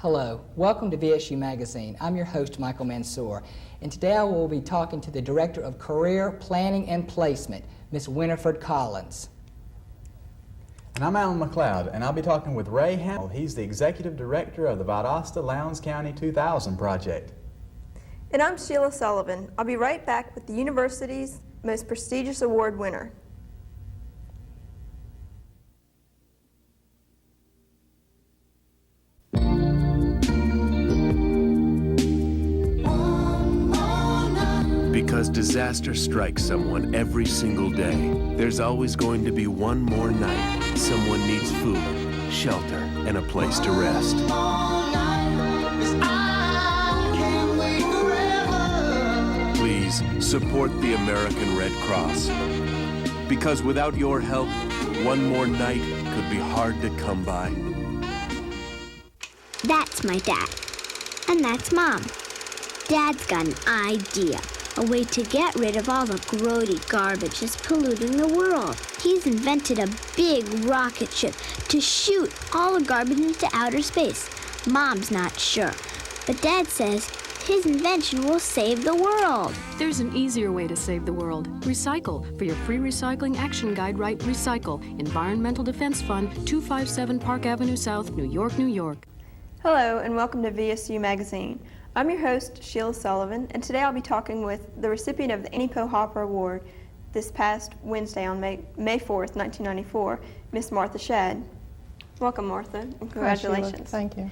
Hello, welcome to VSU Magazine. I'm your host, Michael Mansour, and today I will be talking to the Director of Career Planning and Placement, Ms. Winifred Collins. And I'm Alan McLeod, and I'll be talking with Ray Hamill. He's the Executive Director of the Valdosta Lowndes County 2000 project. And I'm Sheila Sullivan. I'll be right back with the university's most prestigious award winner. Because disaster strikes someone every single day, there's always going to be one more night someone needs food, shelter, and a place to rest. Please support the American Red Cross. Because without your help, one more night could be hard to come by. That's my dad. And that's Mom. Dad's got an idea. A way to get rid of all the grody garbage that's polluting the world. He's invented a big rocket ship to shoot all the garbage into outer space. Mom's not sure, but Dad says his invention will save the world. There's an easier way to save the world. Recycle. For your free recycling action guide, write Recycle. Environmental Defense Fund, 257 Park Avenue South, New York, New York. Hello and welcome to VSU Magazine. I'm your host, Sheila Sullivan, and today I'll be talking with the recipient of the Annie Poe Hopper Award this past Wednesday on May 4th, 1994, Miss Martha Shadd. Welcome, Martha, and congratulations. Hi, Sheila. Thank you.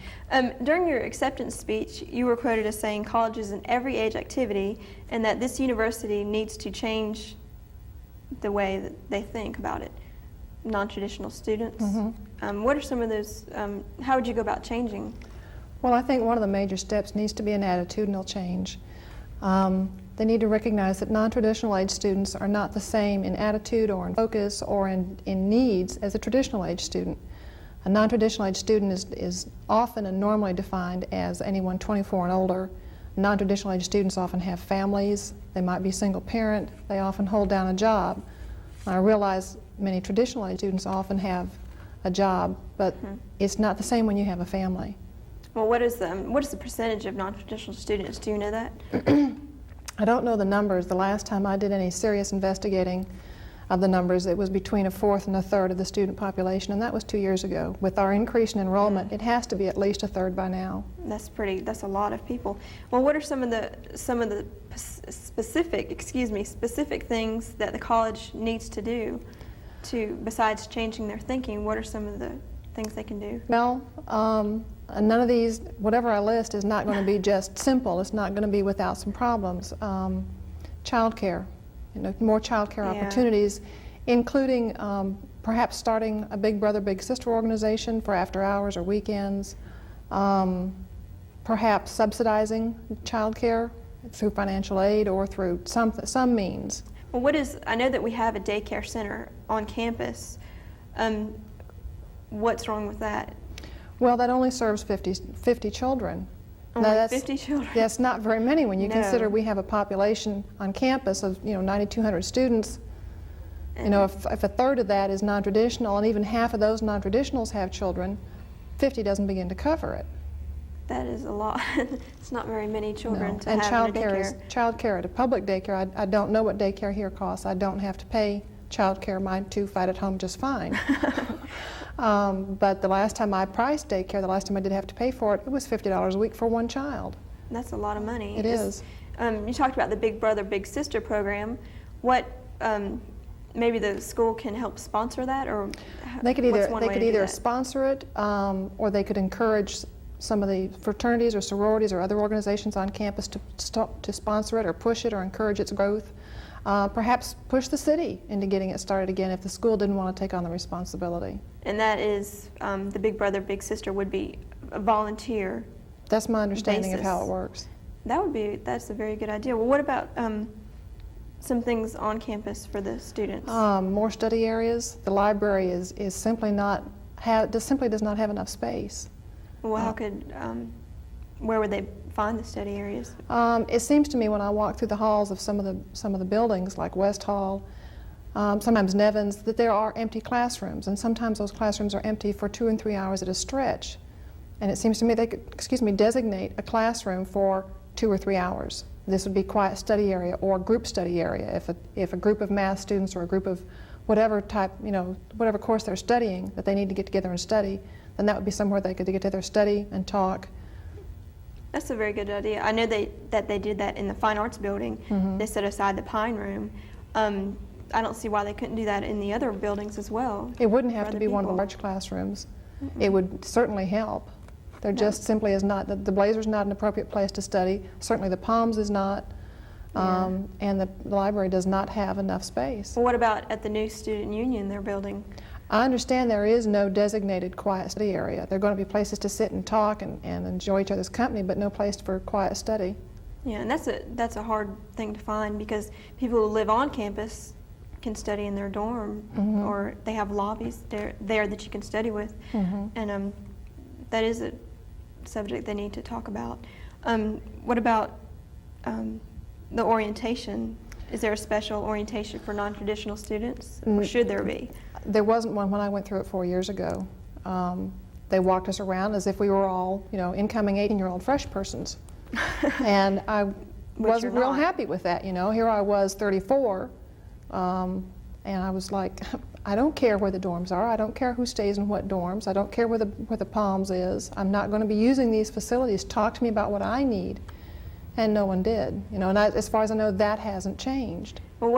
During your acceptance speech, you were quoted as saying college is an every age activity and that this university needs to change the way that they think about it. Non-traditional students. Mm-hmm. What are some of those, how would you go about changing? Well, I think one of the major steps needs to be an attitudinal change. They need to recognize that non-traditional age students are not the same in attitude or in focus or in needs as a traditional age student. A non-traditional age student is often and normally defined as anyone 24 and older. Non-traditional age students often have families. They might be single parent. They often hold down a job. I realize many traditional age students often have a job, but it's not the same when you have a family. Well, what is the percentage of non-traditional students? Do you know that? I don't know the numbers. The last time I did any serious investigating of the numbers, it was between a fourth and a third of the student population, and that was 2 years ago. With our increase in enrollment, it has to be at least a third by now. That's a lot of people. Well, what are some of the specific things that the college needs to do besides changing their thinking? What are some of the things they can do? Well, none of these, whatever I list, is not going to be just simple. It's not going to be without some problems. Child care, more child care opportunities, including perhaps starting a Big Brother, Big Sister organization for after hours or weekends, perhaps subsidizing child care through financial aid or through some means. Well, I know that we have a daycare center on campus. What's wrong with that? Well, that only serves 50 children. Only 50 children? That's not very many when you consider we have a population on campus of 9,200 students. If a third of that is non-traditional and even half of those non-traditionals have children, 50 doesn't begin to cover it. That is a lot. It's not very many children to and have in a daycare. Child care at a public daycare, I don't know what daycare here costs. I don't have to pay child care. My two fight at home just fine. But the last time I priced daycare, the last time I did have to pay for it, it was $50 a week for one child. That's a lot of money. It is. You talked about the Big Brother, Big Sister program. What, maybe the school can help sponsor that, or they could either sponsor it, or they could encourage some of the fraternities or sororities or other organizations on campus to sponsor it or push it or encourage its growth. Perhaps push the city into getting it started again if the school didn't want to take on the responsibility. And that is, the Big Brother, Big Sister would be a volunteer. That's my understanding basis. of how it works. That's a very good idea. Well, what about some things on campus for the students? More study areas. The library is simply does not have enough space. Well, where would they find the study areas? It seems to me when I walk through the halls of some of the buildings, like West Hall, sometimes Nevins, that there are empty classrooms, and sometimes those classrooms are empty for 2 and 3 hours at a stretch. And it seems to me they could, designate a classroom for 2 or 3 hours. This would be quiet study area or group study area. If a group of math students or a group of whatever type, whatever course they're studying that they need to get together and study, then that would be somewhere they could get together, study, and talk. That's a very good idea. I know that they did that in the Fine Arts Building. They set aside the Pine Room. I don't see why they couldn't do that in the other buildings as well. It wouldn't have for to other be one of the people. large classrooms. It would certainly help. There just simply is not, the Blazer's not an appropriate place to study. Certainly the Palms is not. And the library does not have enough space. Well, what about at the new Student Union they're building? I understand there is no designated quiet study area. There are going to be places to sit and talk and enjoy each other's company, but no place for quiet study. Yeah, and that's a hard thing to find because people who live on campus can study in their dorm, or they have lobbies there that you can study with, and that is a subject they need to talk about. What about the orientation? Is there a special orientation for non-traditional students, or should there be? There wasn't one when I went through it 4 years ago. They walked us around as if we were all, incoming 18-year-old fresh persons. And I wasn't real happy with that, Here I was, 34, and I was like, I don't care where the dorms are. I don't care who stays in what dorms. I don't care where the Palms is. I'm not going to be using these facilities. Talk to me about what I need. And no one did, and as far as I know, that hasn't changed. Well,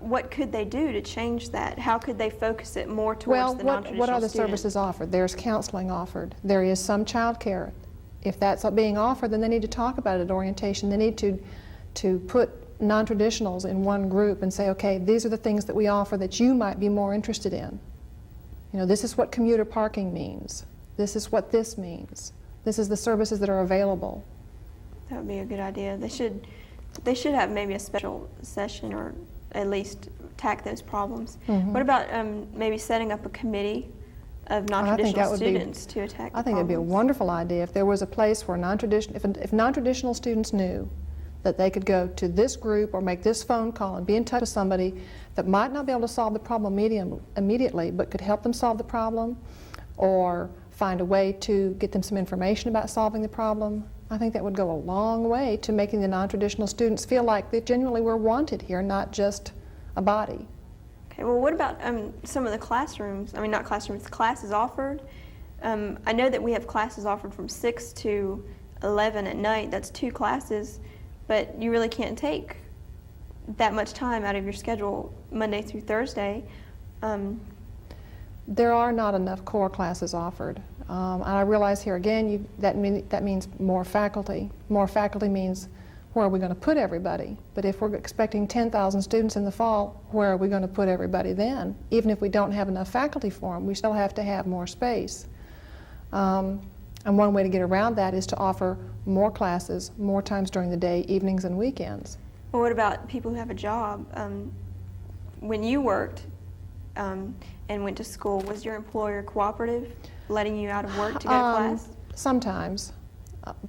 what could they do to change that? How could they focus it more towards the non-traditional student? What are the services offered? There's counseling offered. There is some child care. If that's being offered, then they need to talk about it at orientation. They need to put non-traditionals in one group and say, okay, these are the things that we offer that you might be more interested in. This is what commuter parking means. This is what this means. This is the services that are available. That would be a good idea. They should have maybe a special session, or at least tack those problems. What about maybe setting up a committee of non-traditional students to attack the I think it would be a wonderful idea if there was a place where if non-traditional students knew that they could go to this group or make this phone call and be in touch with somebody that might not be able to solve the problem immediately, but could help them solve the problem or find a way to get them some information about solving the problem. I think that would go a long way to making the non-traditional students feel like they genuinely were wanted here, not just a body. Okay, well, what about some of the classrooms? I mean, not classrooms, classes offered. I know that we have classes offered from 6 to 11 at night. That's 2 classes, but you really can't take that much time out of your schedule Monday through Thursday. There are not enough core classes offered. And I realize here again, that means more faculty. More faculty means where are we going to put everybody? But if we're expecting 10,000 students in the fall, where are we going to put everybody then? Even if we don't have enough faculty for them, we still have to have more space. And one way to get around that is to offer more classes, more times during the day, evenings and weekends. Well, what about people who have a job? When you worked and went to school, was your employer cooperative, letting you out of work to go to class? Sometimes.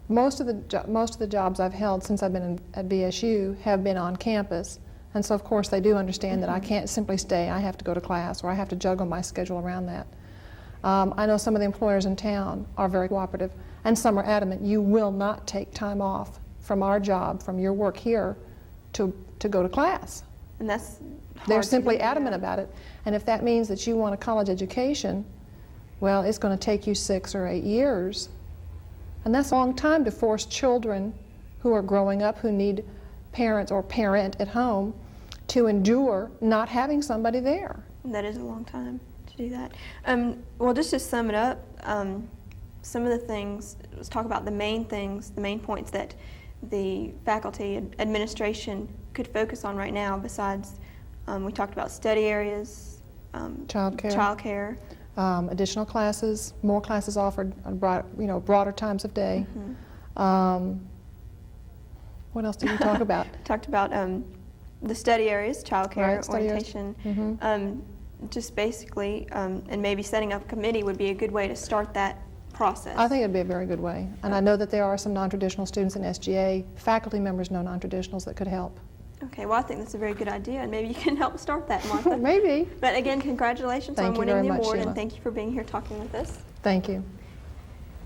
Most of the jobs I've held since I've been at VSU have been on campus, and so of course they do understand that I can't simply stay. I have to go to class, or I have to juggle my schedule around that. I know some of the employers in town are very cooperative, and some are adamant, you will not take time off from our job, from your work here, to go to class. And that's hard They're to simply do, adamant yeah. about it. And if that means that you want a college education, well, it's going to take you 6 or 8 years. And that's a long time to force children who are growing up, who need parents or parent at home, to endure not having somebody there. That is a long time to do that. Well, just to sum it up, some of the things, let's talk about the main things, the main points that the faculty administration could focus on right now. Besides, we talked about study areas, childcare, additional classes, more classes offered on broader times of day. What else did we talk about? Talked about the study areas, childcare, Right, study areas. orientation. Just basically, and maybe setting up a committee would be a good way to start that process. I think it'd be a very good way. And I know that there are some non-traditional students in SGA. Faculty members know non-traditionals that could help. Okay, well, I think that's a very good idea, and maybe you can help start that, Martha. Maybe. But again, congratulations Thank on you winning very the much, award, Sheila. and thank you for being here talking with us. Thank you.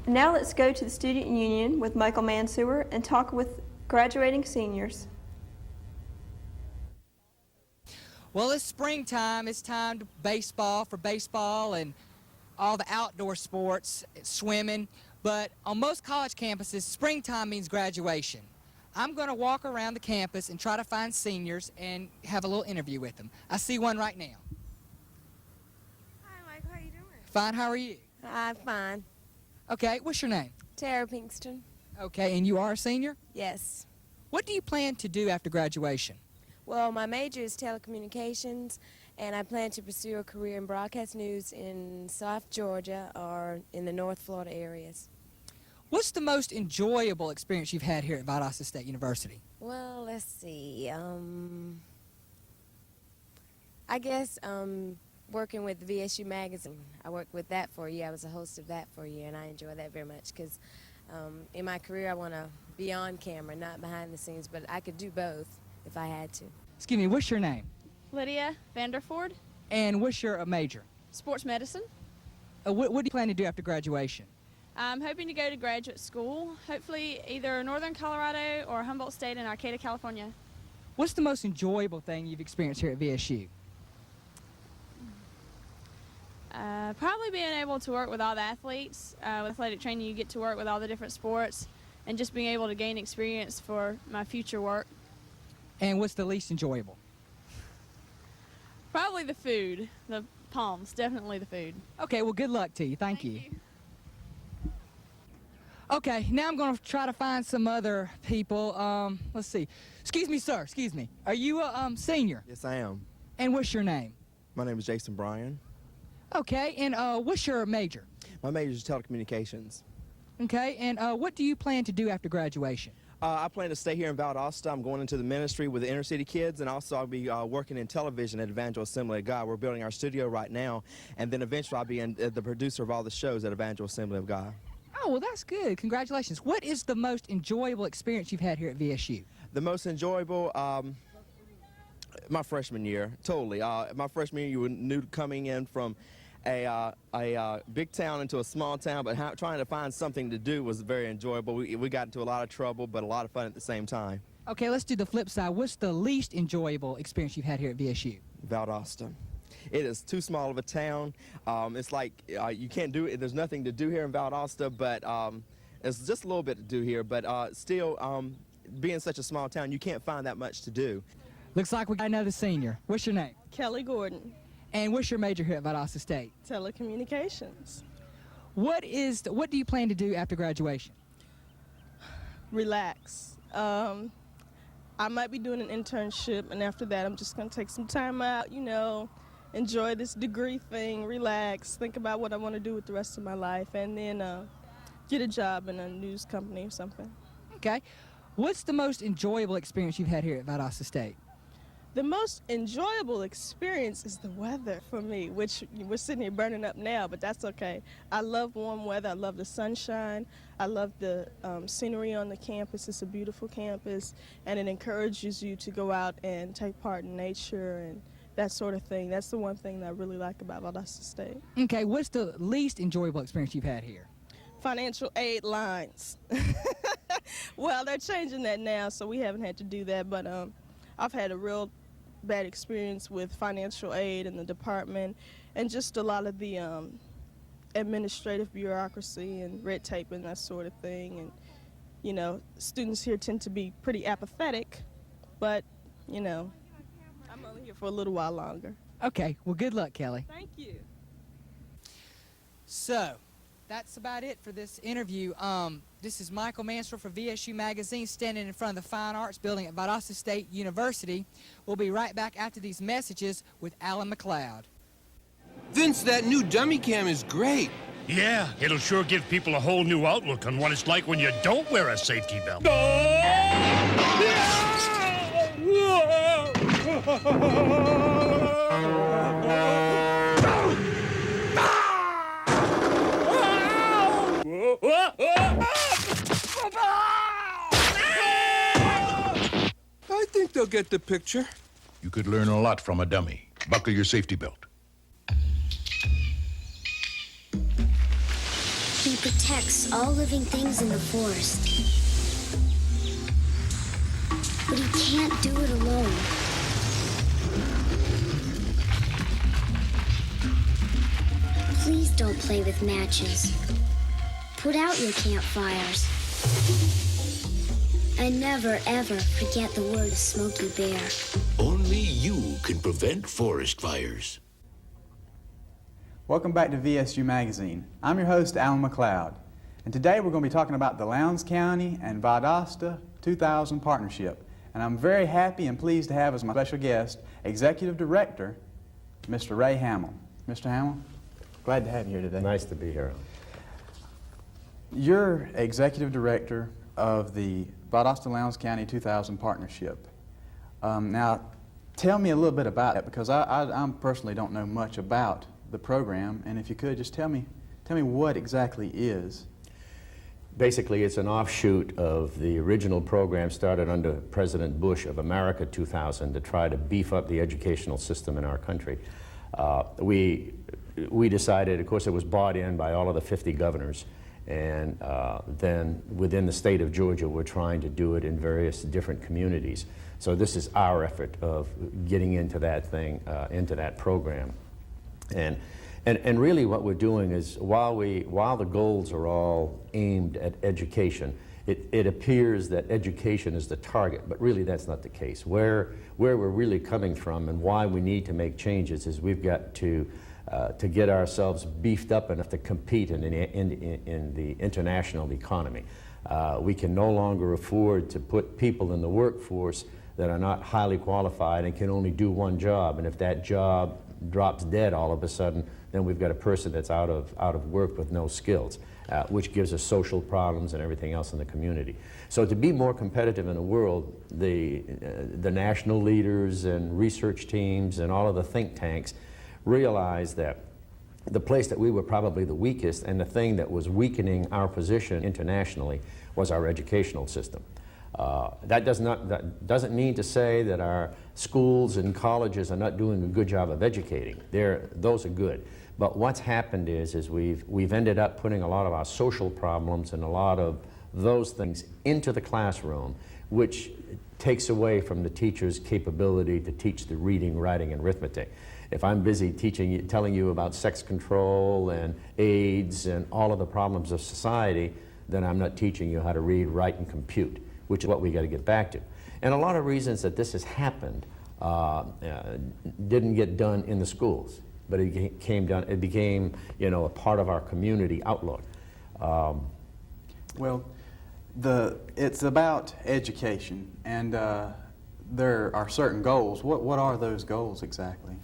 Now let's go to the Student Union with Michael Mansour and talk with graduating seniors. Well, it's springtime. It's time to baseball and all the outdoor sports, swimming. But on most college campuses, springtime means graduation. I'm going to walk around the campus and try to find seniors and have a little interview with them. I see one right now. Hi, Mike. How you doing? Fine. How are you? I'm fine. Okay. What's your name? Tara Pinkston. Okay. And you are a senior? Yes. What do you plan to do after graduation? Well, my major is telecommunications, and I plan to pursue a career in broadcast news in South Georgia or in the North Florida areas. What's the most enjoyable experience you've had here at Valdosta State University? Well, let's see. I guess working with VSU Magazine. I worked with that for a year. I was a host of that for a year, and I enjoy that very much because in my career I want to be on camera, not behind the scenes, but I could do both if I had to. Excuse me, what's your name? Lydia Vanderford, And what's your major? sports medicine. What do you plan to do after graduation? I'm hoping to go to graduate school, hopefully either Northern Colorado or Humboldt State in Arcata, California. What's the most enjoyable thing you've experienced here at VSU? Probably being able to work with all the athletes. With athletic training, you get to work with all the different sports and just being able to gain experience for my future work. And what's the least enjoyable? Probably the food, the palms, definitely the food. Okay, well, good luck to you. Thank you. Okay, now I'm going to try to find some other people. Let's see. Excuse me, sir. Excuse me. Are you a senior? Yes, I am. And what's your name? My name is Jason Bryan. Okay, and what's your major? My major is telecommunications. Okay, and what do you plan to do after graduation? I plan to stay here in Valdosta. I'm going into the ministry with the inner city kids, and also I'll be working in television at Evangel Assembly of God. We're building our studio right now, and then eventually I'll be the producer of all the shows at Evangel Assembly of God. Oh, well, that's good. Congratulations. What is the most enjoyable experience you've had here at VSU? The most enjoyable, my freshman year, totally. My freshman year, you were new coming in from a big town into a small town, but trying to find something to do was very enjoyable. We got into a lot of trouble, but a lot of fun at the same time. Okay, let's do the flip side. What's the least enjoyable experience you've had here at VSU? Valdosta. It is too small of a town. It's like you can't do it. There's nothing to do here in Valdosta, but there's just a little bit to do here. But still, being such a small town, you can't find that much to do. Looks like we got another senior. What's your name? Kelly Gordon, And what's your major here at Valdosta State? telecommunications. What do you plan to do after graduation? Relax. I might be doing an internship, and after that, I'm just going to take some time out, enjoy this degree thing, relax, think about what I want to do with the rest of my life, and then get a job in a news company or something. Okay. What's the most enjoyable experience you've had here at Valdosta State? The most enjoyable experience is the weather for me, which we're sitting here burning up now, but that's okay. I love warm weather. I love the sunshine. I love the scenery on the campus. It's a beautiful campus, and it encourages you to go out and take part in nature and that sort of thing. That's the one thing that I really like about Valdosta State. Okay, what's the least enjoyable experience you've had here? Financial aid lines. Well, they're changing that now, so we haven't had to do that, but I've had a real bad experience with financial aid in the department and just a lot of the administrative bureaucracy and red tape and that sort of thing. And, students here tend to be pretty apathetic, but, I'm only here for a little while longer. Okay, well, good luck, Kelly. Thank you. So, that's about it for this interview. This is Michael Mansour for VSU Magazine, standing in front of the Fine Arts Building at Valdosta State University. We'll be right back after these messages with Alan McLeod. Vince, that new dummy cam is great. Yeah, it'll sure give people a whole new outlook on what it's like when you don't wear a safety belt. I think they'll get the picture. You could learn a lot from a dummy. Buckle your safety belt. protects all living things in the forest. But he can't do it alone. Please don't play with matches. Put out your campfires. And never, ever forget the word of Smokey Bear. Only you can prevent forest fires. Welcome back to VSU Magazine. I'm your host, Alan McLeod, and today we're going to be talking about the Lowndes County and Valdosta 2000 partnership. And I'm very happy and pleased to have as my special guest, Executive Director, Mr. Ray Hamill. Mr. Hamill, glad to have you here today. Nice to be here. You're Executive Director of the Valdosta Lowndes County 2000 partnership. Now, tell me a little bit about it, because I personally don't know much about the program, and if you could just tell me what exactly is. Basically, it's an offshoot of the original program started under President Bush of America 2000 to try to beef up the educational system in our country. We decided, of course, it was bought in by all of the 50 governors, and then within the state of Georgia, we're trying to do it in various different communities. So this is our effort of getting into that thing, into that program. And really what we're doing is, while the goals are all aimed at education, it appears that education is the target, but really that's not the case. Where we're really coming from and why we need to make changes is we've got to get ourselves beefed up enough to compete in the international economy. We can no longer afford to put people in the workforce that are not highly qualified and can only do one job, and if that job drops dead all of a sudden, then we've got a person that's out of work with no skills, which gives us social problems and everything else in the community. So to be more competitive in the world, the national leaders and research teams and all of the think tanks realized that the place that we were probably the weakest and the thing that was weakening our position internationally was our educational system. That doesn't mean to say that our schools and colleges are not doing a good job of educating. Those are good. But what's happened is we've ended up putting a lot of our social problems and a lot of those things into the classroom, which takes away from the teacher's capability to teach the reading, writing, and arithmetic. If I'm busy telling you about sex control and AIDS and all of the problems of society, then I'm not teaching you how to read, write, and compute, which is what we got to get back to. And a lot of reasons that this has happened didn't get done in the schools, but it became a part of our community outlook. Well, it's about education, and there are certain goals. What are those goals exactly?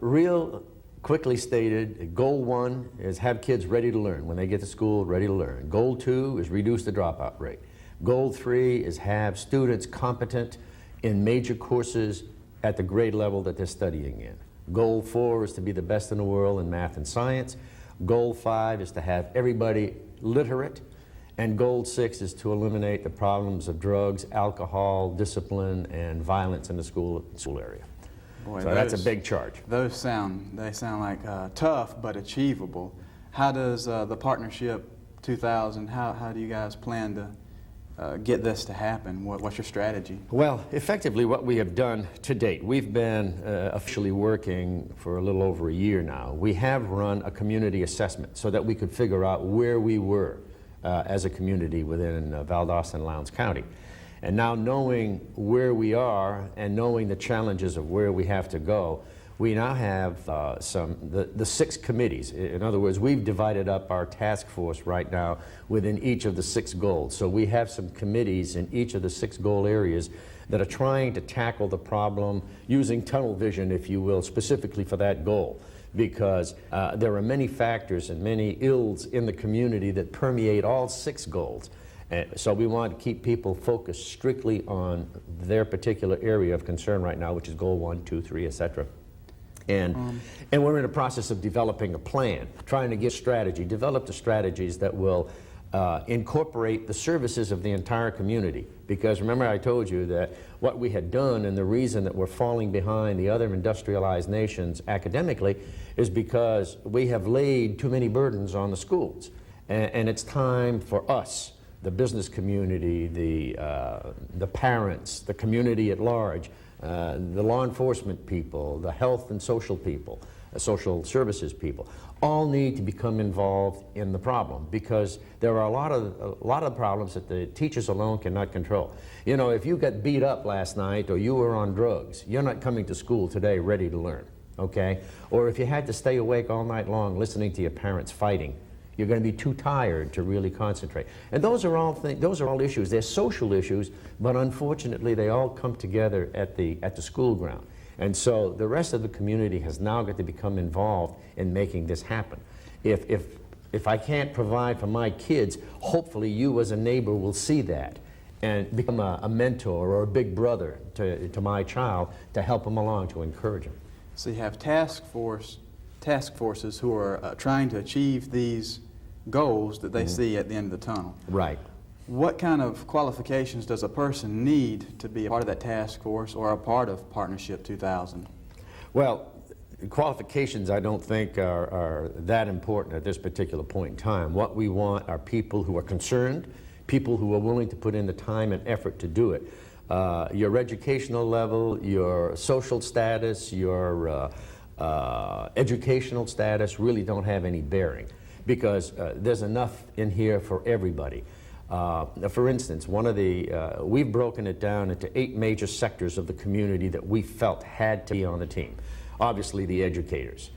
Real quickly stated, goal 1 is have kids ready to learn. When they get to school, ready to learn. Goal 2 is reduce the dropout rate. Goal 3 is have students competent in major courses at the grade level that they're studying in. Goal 4 is to be the best in the world in math and science. Goal 5 is to have everybody literate. And goal 6 is to eliminate the problems of drugs, alcohol, discipline, and violence in the school area. Boy, so that's a big charge. Those sound like tough but achievable. How does the Partnership 2000, how do you guys plan to get this to happen? What's your strategy? Well, effectively what we have done to date, we've been officially working for a little over a year now. We have run a community assessment so that we could figure out where we were as a community within Valdosta and Lowndes County. And now, knowing where we are and knowing the challenges of where we have to go, we now have the 6 committees. In other words, we've divided up our task force right now within each of the 6 goals. So we have some committees in each of the 6 goal areas that are trying to tackle the problem using tunnel vision, if you will, specifically for that goal. Because there are many factors and many ills in the community that permeate all 6 goals. So we want to keep people focused strictly on their particular area of concern right now, which is goal 1, 2, 3, etc. And we're in the process of developing a plan, trying to get strategy, develop the strategies that will incorporate the services of the entire community. Because remember I told you that what we had done and the reason that we're falling behind the other industrialized nations academically is because we have laid too many burdens on the schools. And it's time for us, the business community, the parents, the community at large, the law enforcement people, the health and social people, social services people, all need to become involved in the problem, because there are a lot of problems that the teachers alone cannot control. You know, if you got beat up last night or you were on drugs, you're not coming to school today ready to learn, okay? Or if you had to stay awake all night long listening to your parents fighting, you're going to be too tired to really concentrate. And those are all issues. They're social issues, but unfortunately they all come together at the school ground. And so the rest of the community has now got to become involved in making this happen. If I can't provide for my kids, hopefully you as a neighbor will see that and become a mentor or a big brother to my child to help him along, to encourage him. So you have task forces who are trying to achieve these goals that they see at the end of the tunnel. Right. What kind of qualifications does a person need to be a part of that task force or a part of Partnership 2000? Well, qualifications I don't think are that important at this particular point in time. What we want are people who are concerned, people who are willing to put in the time and effort to do it. Your educational level, your social status, your educational status really don't have any bearing, because there's enough in here for everybody. For instance, we've broken it down into 8 major sectors of the community that we felt had to be on the team. Obviously the educators,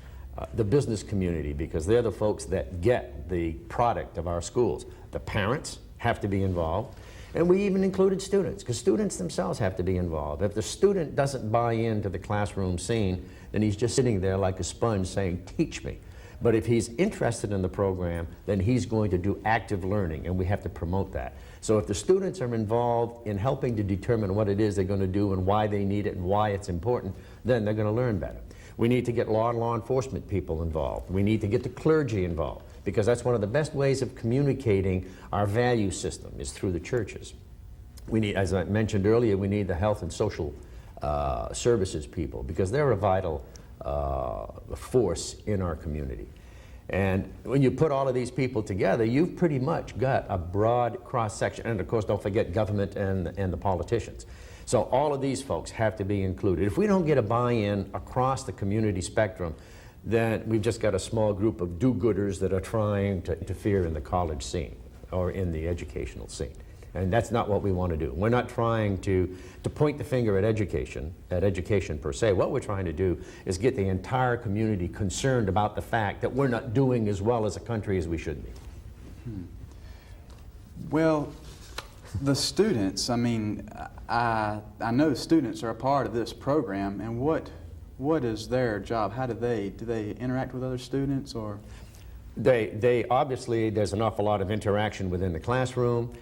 the business community, because they're the folks that get the product of our schools. The parents have to be involved, and we even included students, because students themselves have to be involved. If the student doesn't buy into the classroom scene, then he's just sitting there like a sponge saying, teach me. But if he's interested in the program, then he's going to do active learning, and we have to promote that. So if the students are involved in helping to determine what it is they're going to do and why they need it and why it's important, then they're going to learn better. We need to get law enforcement people involved. We need to get the clergy involved, because that's one of the best ways of communicating our value system is through the churches. We need, as I mentioned earlier, we need the health and social services people, because they're a vital force in our community. And when you put all of these people together, you've pretty much got a broad cross-section. And of course, don't forget government and the politicians. So all of these folks have to be included. If we don't get a buy-in across the community spectrum, then we've just got a small group of do-gooders that are trying to interfere in the college scene or in the educational scene. And that's not what we want to do. We're not trying to point the finger at education per se. What we're trying to do is get the entire community concerned about the fact that we're not doing as well as a country as we should be. Well, the students, I mean, I know students are a part of this program, and what is their job? How do they interact with other students, or? They obviously, there's an awful lot of interaction within the classroom.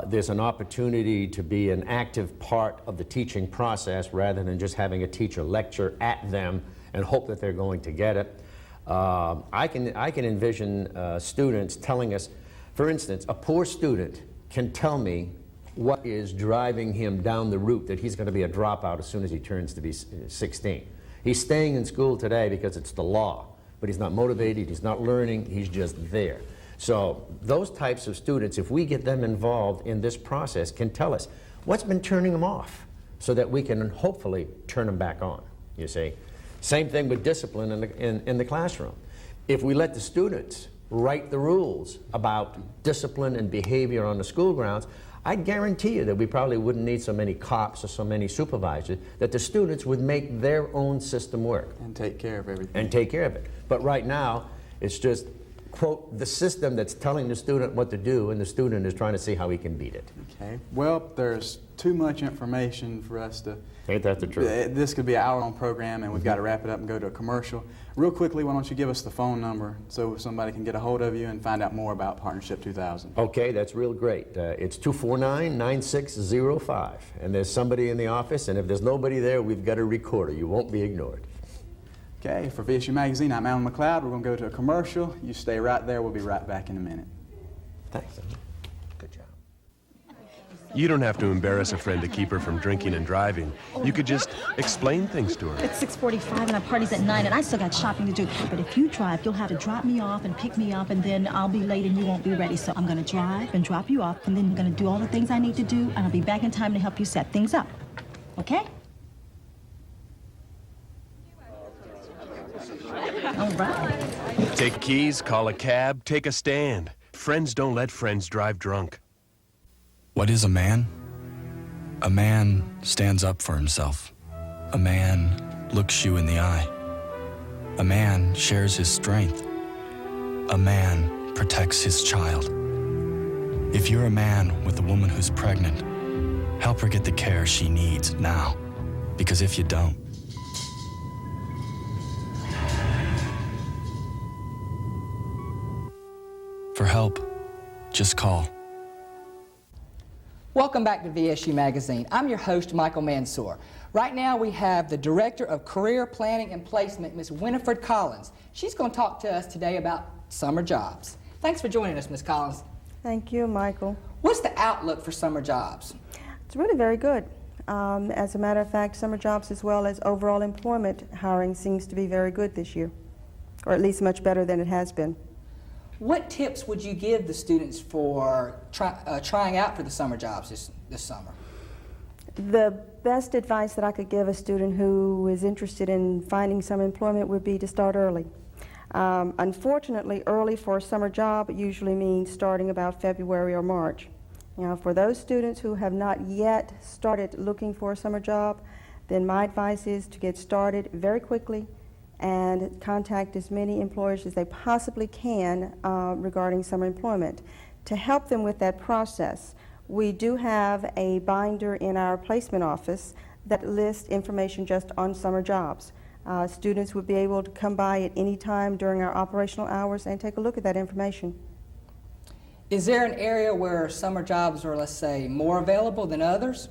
There's an opportunity to be an active part of the teaching process rather than just having a teacher lecture at them and hope that they're going to get it. I can envision students telling us, for instance, a poor student can tell me what is driving him down the route that he's going to be a dropout as soon as he turns to be 16. He's staying in school today because it's the law. But he's not motivated, he's not learning, he's just there. So those types of students, if we get them involved in this process, can tell us what's been turning them off so that we can hopefully turn them back on, you see. Same thing with discipline in the classroom. If we let the students write the rules about discipline and behavior on the school grounds, I guarantee you that we probably wouldn't need so many cops or so many supervisors, that the students would make their own system work. And take care of everything. And take care of it. But right now, it's just, quote, the system that's telling the student what to do, and the student is trying to see how he can beat it. Okay. Well, there's too much information for us to... Ain't that the truth? This could be an hour-long program, and we've got to wrap it up and go to a commercial. Real quickly, why don't you give us the phone number so somebody can get a hold of you and find out more about Partnership 2000. Okay, that's real great. It's 249-9605, and there's somebody in the office, and if there's nobody there, we've got a recorder. You won't be ignored. Okay, for VSU Magazine, I'm Alan McLeod. We're going to go to a commercial. You stay right there. We'll be right back in a minute. Thanks. Good job. You don't have to embarrass a friend to keep her from drinking and driving. You could just explain things to her. It's 6:45 and our party's at 9 and I still got shopping to do. But if you drive, you'll have to drop me off and pick me up and then I'll be late and you won't be ready. So I'm gonna drive and drop you off and then we're gonna do all the things I need to do and I'll be back in time to help you set things up. Okay? All right. Take keys, call a cab, take a stand. Friends don't let friends drive drunk. What is a man? A man stands up for himself. A man looks you in the eye. A man shares his strength. A man protects his child. If you're a man with a woman who's pregnant, help her get the care she needs now. Because if you don't, for help, just call. Welcome back to VSU Magazine. I'm your host, Michael Mansour. Right now we have the Director of Career Planning and Placement, Ms. Winifred Collins. She's going to talk to us today about summer jobs. Thanks for joining us, Ms. Collins. Thank you, Michael. What's the outlook for summer jobs? It's really very good. As a matter of fact, summer jobs as well as overall employment hiring seems to be very good this year, or at least much better than it has been. What tips would you give the students for trying out for the summer jobs this summer? The best advice that I could give a student who is interested in finding some employment would be to start early. Unfortunately, early for a summer job usually means starting about February or March. Now, for those students who have not yet started looking for a summer job, then my advice is to get started very quickly and contact as many employers as they possibly can regarding summer employment. To help them with that process, we do have a binder in our placement office that lists information just on summer jobs. Students would be able to come by at any time during our operational hours and take a look at that information. Is there an area where summer jobs are, let's say, more available than others?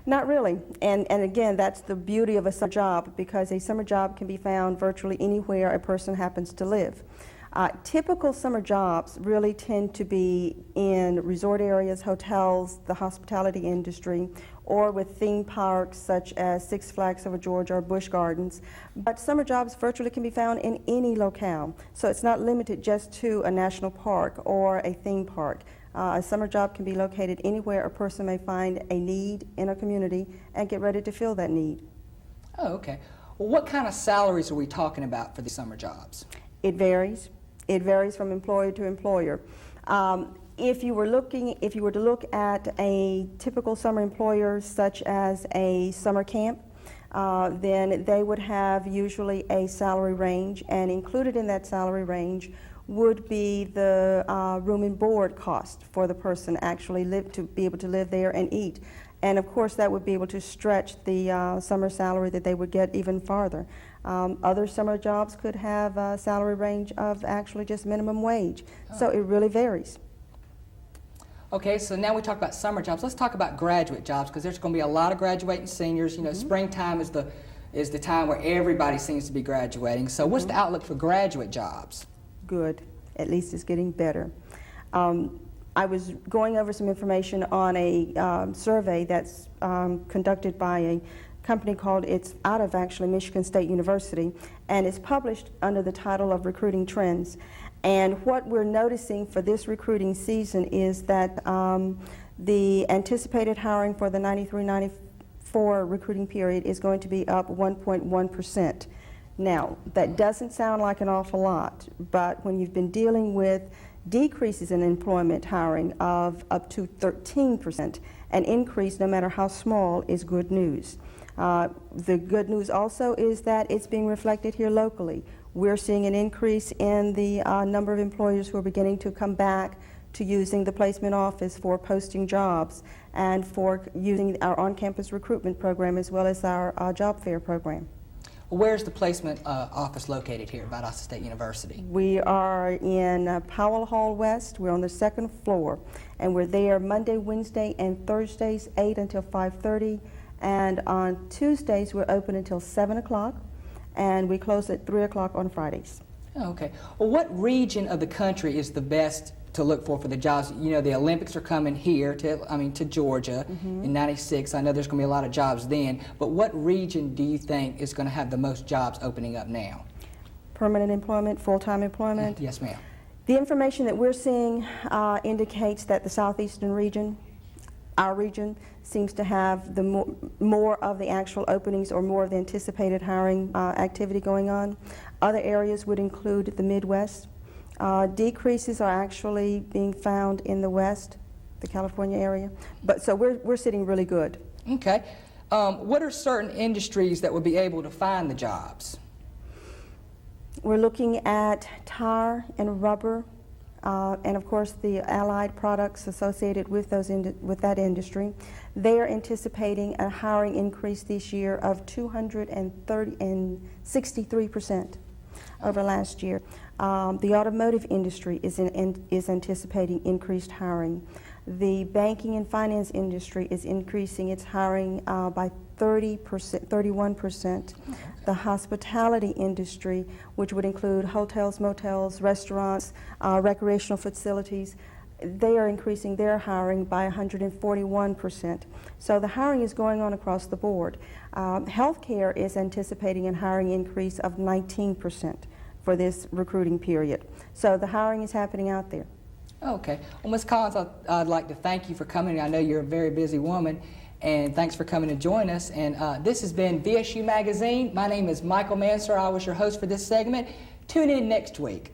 Not really, and again, that's the beauty of a summer job, because a summer job can be found virtually anywhere a person happens to live. Typical summer jobs really tend to be in resort areas, hotels, the hospitality industry, or with theme parks such as Six Flags Over Georgia or Busch Gardens. But summer jobs virtually can be found in any locale, so it's not limited just to a national park or a theme park. A summer job can be located anywhere a person may find a need in a community and get ready to fill that need. Oh, okay. Well, what kind of salaries are we talking about for the summer jobs? It varies. It varies from employer to employer. If you were to look at a typical summer employer, such as a summer camp, then they would have usually a salary range, and included in that salary range would be the room and board cost for the person actually to be able to live there and eat. And of course that would be able to stretch the summer salary that they would get even farther. Other summer jobs could have a salary range of actually just minimum wage. So it really varies. Okay, so now we talk about summer jobs. Let's talk about graduate jobs, because there's going to be a lot of graduating seniors. You know, springtime is the time where everybody seems to be graduating. So what's the outlook for graduate jobs? Good. At least it's getting better. I was going over some information on a survey that's conducted by a company called, it's out of actually Michigan State University, and it's published under the title of Recruiting Trends. And what we're noticing for this recruiting season is that the anticipated hiring for the 93-94 recruiting period is going to be up 1.1%. Now, that doesn't sound like an awful lot, but when you've been dealing with decreases in employment hiring of up to 13%, an increase, no matter how small, is good news. The good news also is that it's being reflected here locally. We're seeing an increase in the number of employers who are beginning to come back to using the placement office for posting jobs and for using our on-campus recruitment program as well as our job fair program. Where's the placement office located here at Valdosta State University? We are in Powell Hall West. We're on the second floor, and we're there Monday, Wednesday, and Thursdays, 8 until 5:30, and on Tuesdays we're open until 7 o'clock, and we close at 3 o'clock on Fridays. Oh, okay. Well, what region of the country is the best to look for the jobs? You know, the Olympics are coming here to Georgia in '96. I know there's going to be a lot of jobs then, but what region do you think is going to have the most jobs opening up now? Permanent employment, full-time employment? Yes, ma'am. The information that we're seeing indicates that the southeastern region, our region, seems to have the more of the actual openings or more of the anticipated hiring activity going on. Other areas would include the Midwest. Decreases are actually being found in the West, the California area. But so we're sitting really good. Okay. What are certain industries that would be able to find the jobs? We're looking at tire and rubber, and of course the allied products associated with with that industry. They are anticipating a hiring increase this year of 263% over last year. The automotive industry is anticipating increased hiring. The banking and finance industry is increasing its hiring by 31%. The hospitality industry, which would include hotels, motels, restaurants, recreational facilities, they are increasing their hiring by 141%. So the hiring is going on across the board. Healthcare is anticipating a hiring increase of 19% for this recruiting period. So the hiring is happening out there. Okay. Well, Ms. Collins, I'd like to thank you for coming. I know you're a very busy woman, and thanks for coming to join us. And this has been VSU Magazine. My name is Michael Manser. I was your host for this segment. Tune in next week.